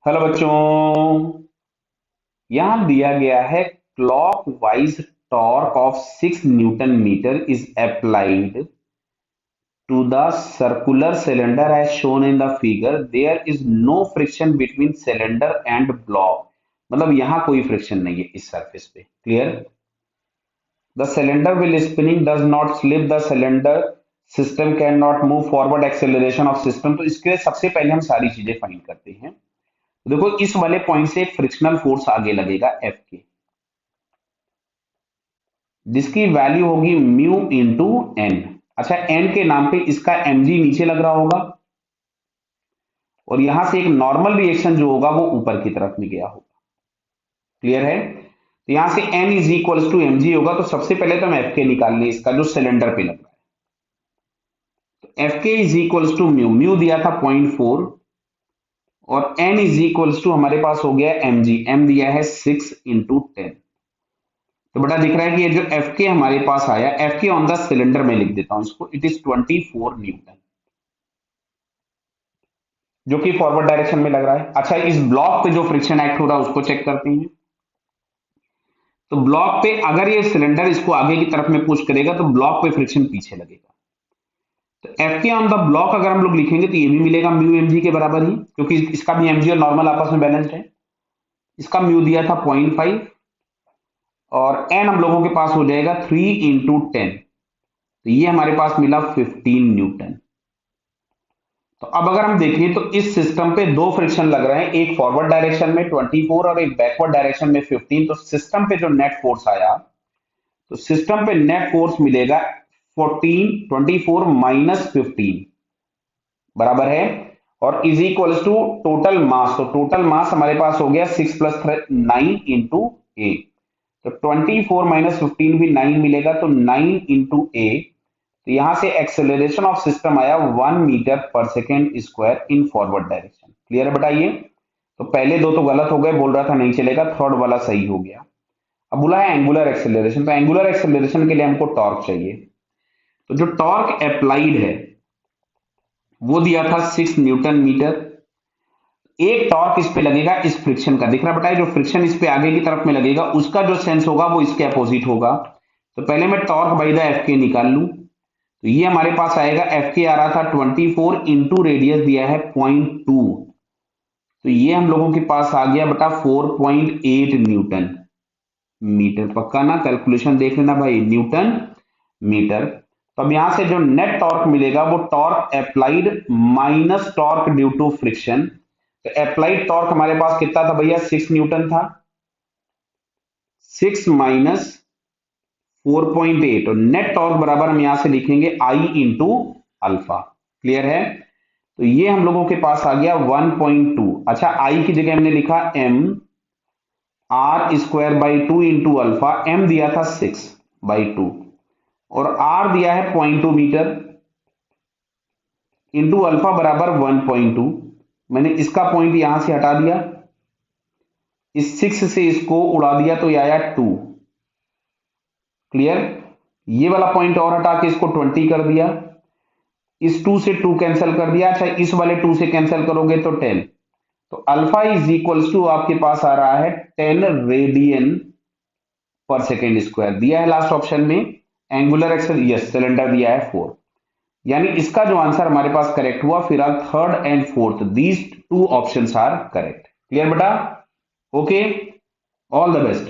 Hello बच्चों। यहां दिया गया है clockwise torque of 6 newton metre is applied to the circular cylinder as shown in the figure. There is no friction between cylinder and block. मतलब यहां कोई friction नहीं है इस सरफेस पे। Clear. The cylinder will spinning does not slip the cylinder system can not move forward acceleration of system. तो इसके लिए सबसे पहले हम सारी चीजें फाइंड करते हैं। देखो इस वाले पॉइंट से एक फ्रिक्शनल फोर्स आगे लगेगा एफ के, जिसकी वैल्यू होगी म्यू इंटू एन। अच्छा, एन के नाम पे इसका mg नीचे लग रहा होगा और यहां से एक नॉर्मल रिएक्शन जो होगा वो ऊपर की तरफ में गया होगा। क्लियर है। तो यहां से n is equal to M G होगा। तो सबसे पहले तो हम एफ के निकाल लें इसका जो सिलेंडर पे लग रहा है। तो F K is equal to mu, mu दिया था 0.4 और n इज इक्वल टू हमारे पास हो गया एम जी, एम दिया है 6 × 10। तो बेटा दिख रहा है कि ये जो एफ के हमारे पास आया, एफ के ऑन द सिलेंडर में लिख देता हूं इसको, इट इज 24 न्यूटन, जो कि फॉरवर्ड डायरेक्शन में लग रहा है। अच्छा, इस ब्लॉक पे जो फ्रिक्शन एक्ट हो रहा है उसको चेक करते हैं। तो ब्लॉक पे अगर ये सिलेंडर इसको आगे की तरफ में पुश करेगा तो ब्लॉक पे फ्रिक्शन पीछे लगेगा। तो एफ के ऑन द ब्लॉक अगर हम लोग लिखेंगे तो ये भी मिलेगा म्यू एम जी के बराबर ही, क्योंकि इसका भी एम जी और नॉर्मल आपस में बैलेंस्ड है। इसका म्यू दिया था 0.5 और एन हम लोगों के पास हो जाएगा 3 × 10। तो ये हमारे पास मिला 15 न्यूटन। तो अब अगर हम देखें तो इस सिस्टम पे दो फ्रिक्शन लग रहे हैं, एक फॉरवर्ड डायरेक्शन में 24 और एक बैकवर्ड डायरेक्शन में 15। तो सिस्टम पे जो नेट फोर्स आया, तो सिस्टम पे नेट फोर्स मिलेगा 24 माइनस 15 बराबर है और is equal to total mass. तो टोटल मास हमारे पास हो गया 6 + 9 इंटू ए। तो 24 माइनस 15 भी 9 मिलेगा, तो 9 इंटू ए। तो यहां से एक्सेलरेशन ऑफ सिस्टम आया 1 मीटर पर second square in forward direction. Clear है बेटा ये। तो पहले दो तो गलत हो गए, बोल रहा था नहीं चलेगा, थर्ड वाला सही हो गया। अब बोला है एंगुलर एक्सेलरेशन। तो एंगुलर एक्सेलरेशन के लिए हमको टॉर्क चाहिए। तो जो टॉर्क अप्लाइड है वो दिया था 6 न्यूटन मीटर। एक टॉर्क इस पे लगेगा इस फ्रिक्शन का, दिख रहा बेटा, जो फ्रिक्शन इस पे आगे की तरफ में लगेगा उसका जो सेंस होगा वो इसके अपोजिट होगा। तो पहले मैं टॉर्क बाई द एफ के निकाल लूं। तो ये हमारे पास आएगा, एफ के आ रहा था 24 इंटू रेडियस दिया है 0.2। तो ये हम लोगों के पास आ गया बेटा 4.8 न्यूटन मीटर। पक्का ना, कैलकुलेशन देख लेना भाई, न्यूटन मीटर। तो अब यहां से जो नेट टॉर्क मिलेगा वो torque applied minus torque due to friction. तो अप्लाइड टॉर्क हमारे पास कितना था भैया, 6 न्यूटन था। 6 माइनस 4.8 और नेट टॉर्क बराबर हम यहां से लिखेंगे आई इंटू अल्फा। क्लियर है। तो ये हम लोगों के पास आ गया 1.2। अच्छा, आई की जगह हमने लिखा M r² / 2 into alpha. M दिया था 6/2 और आर दिया है 0.2 मीटर इंटू अल्फा बराबर 1.2। मैंने इसका पॉइंट यहां से हटा दिया, इस 6 से इसको उड़ा दिया तो ये आया 2। क्लियर। ये वाला पॉइंट और हटा के इसको 20 कर दिया, इस 2 से 2 कैंसिल कर दिया। अच्छा, इस वाले 2 से कैंसिल करोगे तो 10। तो अल्फा इज इक्वल्स टू आपके पास आ रहा है 10 रेडियन पर सेकेंड स्क्वायर। दिया है लास्ट ऑप्शन में एंगुलर एक्सल, यस, सिलेंडर दिया है 4। यानी इसका जो आंसर हमारे पास करेक्ट हुआ, फिलहाल third and fourth, these two options are correct. Clear बेटा। Okay, all the best.